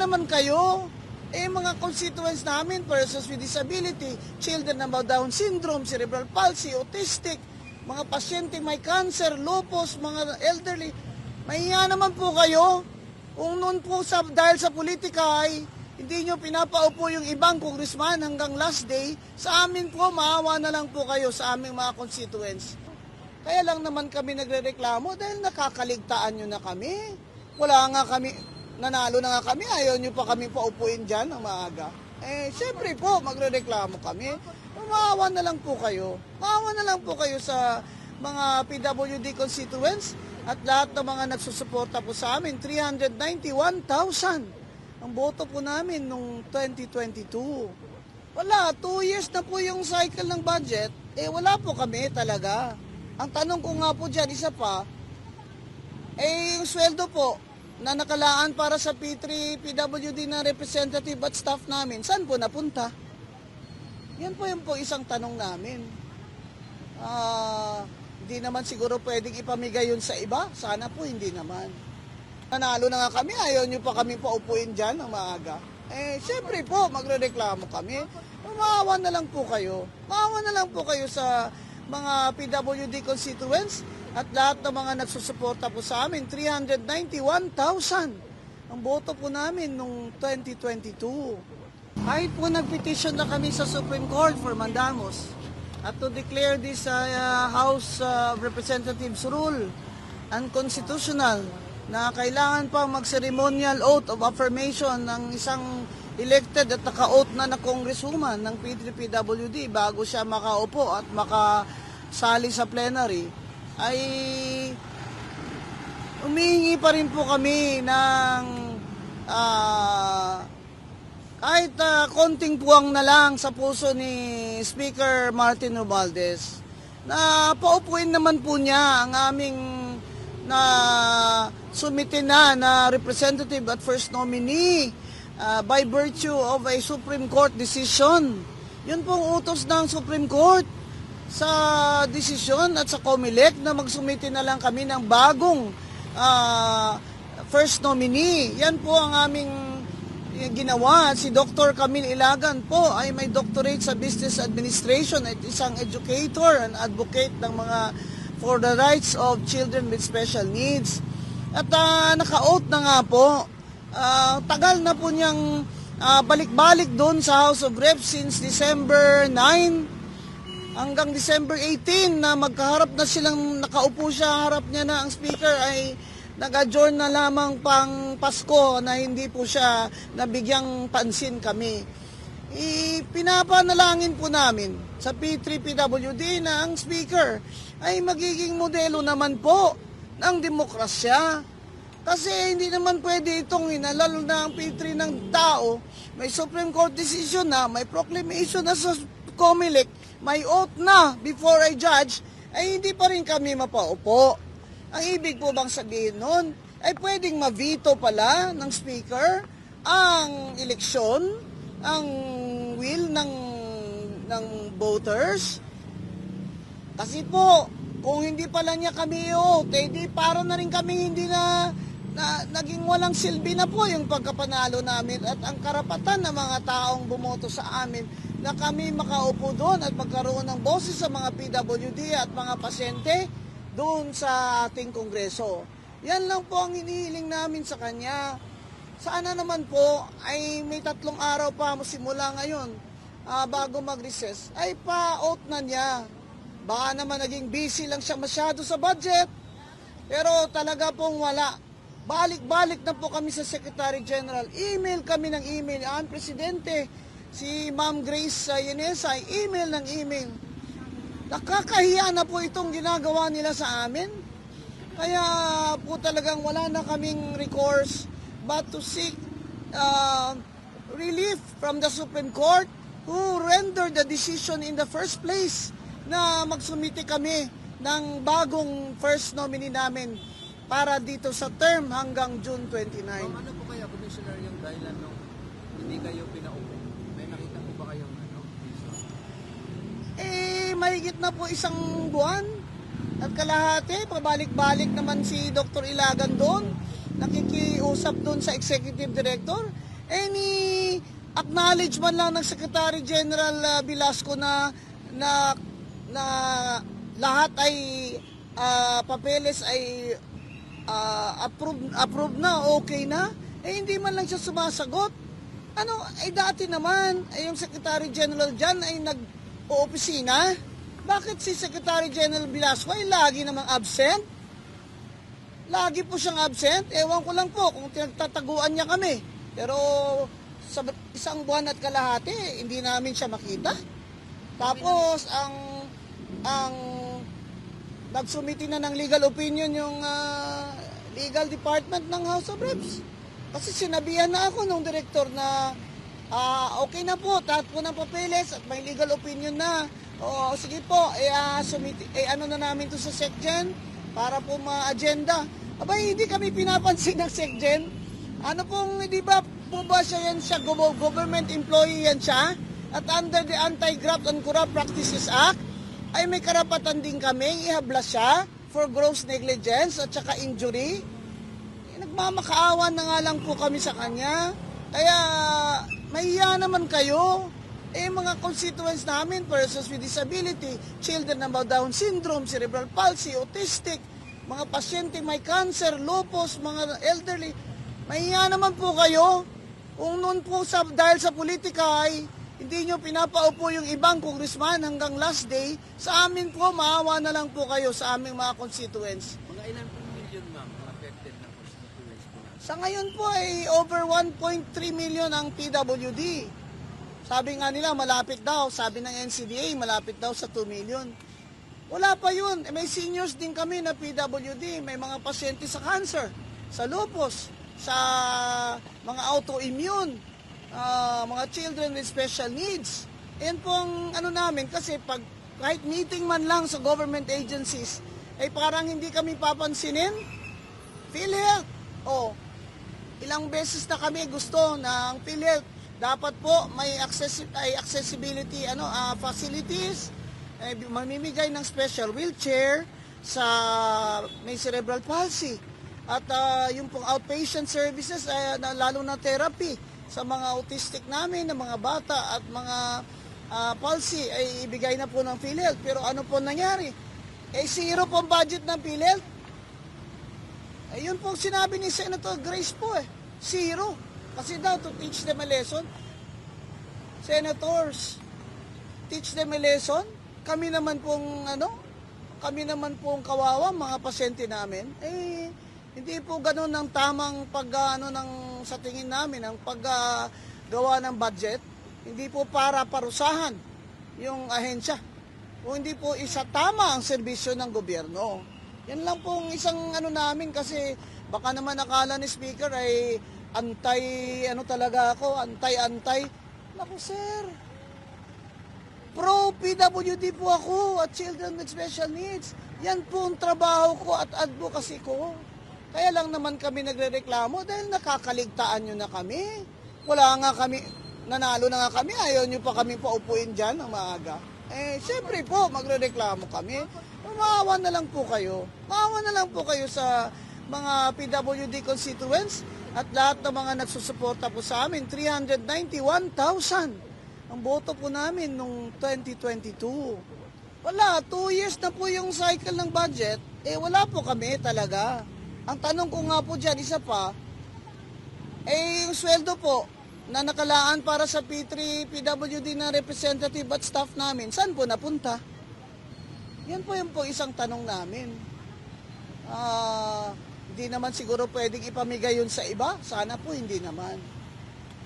naman kayo. Mga constituents namin, persons with disability, children na Down syndrome, cerebral palsy, autistic, mga pasyente may cancer, lupus, mga elderly. Mahiya naman po kayo. Kung noon po dahil sa politika ay hindi nyo pinapaupo yung ibang congressman hanggang last day, sa amin po, maawa na lang po kayo sa aming mga constituents. Kaya lang naman kami nagrereklamo dahil nakakaligtaan nyo na kami. Wala nga kami, nanalo na nga kami, ayaw nyo pa kami paupuin dyan ng maaga. Siyempre po, magrereklamo kami. Maawa na lang po kayo. Maawa na lang po kayo sa mga PWD constituents at lahat ng mga nagsusuporta po sa amin. 391,000 ang boto po namin noong 2022. Wala, 2 years na po yung cycle ng budget, wala po kami talaga. Ang tanong ko nga po dyan, isa pa, yung sweldo po na nakalaan para sa P3 PWD na representative at staff namin, saan po napunta? Yan po yung isang tanong namin. Hindi naman siguro pwedeng ipamigay yun sa iba. Sana po hindi naman. Nanalo na nga kami, ayaw nyo pa kami paupuin dyan ng maaga. Siyempre po, magrereklamo kami. Maawa na lang po kayo. Maawa na lang po kayo sa mga PWD constituents at lahat ng mga nagsusuporta po sa amin. 391,000 ang boto po namin noong 2022. Kahit po nagpetition na kami sa Supreme Court for mandamus at to declare this House of Representatives rule unconstitutional na kailangan pang mag-ceremonial oath of affirmation ng isang elected at naka-oath na congresswoman ng P3PWD bago siya makaupo at makasali sa plenary, ay humihingi pa rin po kami ng kahit konting puwang na lang sa puso ni Speaker Martin Romualdez na paupuin naman po niya ang aming na sumitin na representative at first nominee by virtue of a Supreme Court decision. Yun pong utos ng Supreme Court sa desisyon at sa COMELEC na magsumiti na lang kami ng bagong first nominee. Yan po ang aming ginawa. Si Dr. Camille Ilagan po ay may doctorate sa Business Administration at isang educator and advocate ng mga for the rights of children with special needs. At naka-oath na nga po. Tagal na po niyang balik-balik doon sa House of Reps since December 9 hanggang December 18 na magkaharap na silang nakaupo siya, harap niya na ang speaker ay nag-adjourn na lamang pang Pasko na hindi po siya nabigyang pansin kami. Pinapanalangin po namin sa P3PWD na ang speaker ay magiging modelo naman po ng demokrasya. Kasi hindi naman pwede itong lalo na ang P3 ng tao, may Supreme Court decision na, may proclamation na sa COMELEC, may oath na before I judge, ay hindi pa rin kami mapaupo. Ang ibig po bang sabihin nun, ay pwedeng ma-veto pala ng speaker ang eleksyon, ang will ng voters. Kasi po, kung hindi pala niya kami di para na rin kami hindi na naging walang silbi na po yung pagkapanalo namin at ang karapatan ng mga taong bumoto sa amin na kami makaupo doon at magkaroon ng boses sa mga PWD at mga pasyente doon sa ating kongreso. Yan lang po ang hinihiling namin sa kanya. Sana naman po ay may 3 araw pa simula ngayon bago mag-recess ay pa-out na niya. Baka naman naging busy lang siya masyado sa budget. Pero talaga pong wala. Balik-balik na po kami sa Secretary General. Email kami ng email. Ang Presidente, si Ma'am Grace Yanesa, email ng email. Nakakahiya na po itong ginagawa nila sa amin. Kaya po talagang wala na kaming recourse but to seek relief from the Supreme Court who rendered the decision in the first place na magsumiti kami ng bagong first nominee namin para dito sa term hanggang June 29. Ano po kaya, Commissioner, yung dahilan nung hindi kayo pinaupo? May nakita po ba kayong Mahigit na po 1 buwan at kalahati, pabalik-balik naman si Dr. Ilagan doon, nakikiusap doon sa Executive Director. any acknowledgement lang ng Secretary General Velasco na lahat ay papeles ay approved na, okay na, hindi man lang siya sumasagot. Dati naman, yung Secretary General dyan ay nag-oopisina. Bakit si Secretary General Velasco ay lagi namang absent? Lagi po siyang absent. Ewan ko lang po kung tinagtataguan niya kami. Pero sa isang buwan at kalahati, hindi namin siya makita. Tapos, ang nagsumiti na ng legal opinion yung legal department ng House of Reps. Kasi sinabihan na ako nung director na okay na po, lahat po ng papeles at may legal opinion na. O sige po, ano na namin to sa SecGen para po ma-agenda. Abay, hindi kami pinapansin ng SecGen. Di ba po ba siya government employee yan siya? At under the Anti-Graft and Corrupt Practices Act, ay may karapatan din kami ihablas siya for gross negligence at saka injury. Nagmamakaawan na nga lang po kami sa kanya. Kaya mahiya naman kayo. Mga constituents namin, persons with disability, children na Down syndrome, cerebral palsy, autistic, mga pasyente may cancer, lupus, mga elderly, mahiya naman po kayo. Kung noon po dahil sa politika ay hindi nyo pinapaupo yung ibang congressman hanggang last day, sa amin po, maawa na lang po kayo sa aming mga constituents. Mga ilan po million, ma'am, ang affected na constituents po natin? Sa ngayon po ay over 1.3 million ang PWD. Sabi nga nila malapit daw, sabi ng NCDA malapit daw sa 2 million. Wala pa yun. May seniors din kami na PWD, may mga pasyente sa cancer, sa lupus, sa mga autoimmune, mga children with special needs. Yan po ang namin kasi kahit meeting man lang sa government agencies, ay parang hindi kami papansinin. PhilHealth. Ilang beses na kami gusto ng PhilHealth. Dapat po may accessibility facilities, mamimigay ng special wheelchair sa may cerebral palsy. At yung pong outpatient services, lalo na therapy sa mga autistic namin, na mga bata at mga palsy ay ibigay na po ng PhilHealth. Pero ano po nangyari? Zero po ang budget ng PhilHealth. Yun po sinabi ni Senator Grace po zero. Kasi daw to teach them a lesson. Senators, teach them a lesson. Kami naman pong kawawa, mga pasyente namin. Hindi po ganoon ang tamang sa tingin namin, ang paggawa ng budget. Hindi po para parusahan yung ahensya. O hindi po isa tama ang serbisyo ng gobyerno. Yan lang pong isang namin kasi baka naman akala ni Speaker ay talaga ako, antay. Naku sir, pro PWD po ako at children with special needs. Yan po ang trabaho ko at advocacy ko. Kaya lang naman kami nagrereklamo dahil nakakaligtaan nyo na kami. Nanalo na nga kami, ayaw nyo pa kami paupuin dyan ng maaga. Siyempre po, magrereklamo kami. Maawa na lang po kayo. Maawa na lang po kayo sa mga PWD constituents at lahat ng mga nagsusuporta po sa amin. 391,000 ang boto po namin noong 2022. Wala, 2 years na po yung cycle ng budget. Wala po kami talaga. Ang tanong ko nga po dyan, isa pa, yung sweldo po na nakalaan para sa P3 PWD na representative at staff namin, saan po napunta? Yan po yung isang tanong namin. Hindi naman siguro pwedeng ipamigay yun sa iba. Sana po hindi naman.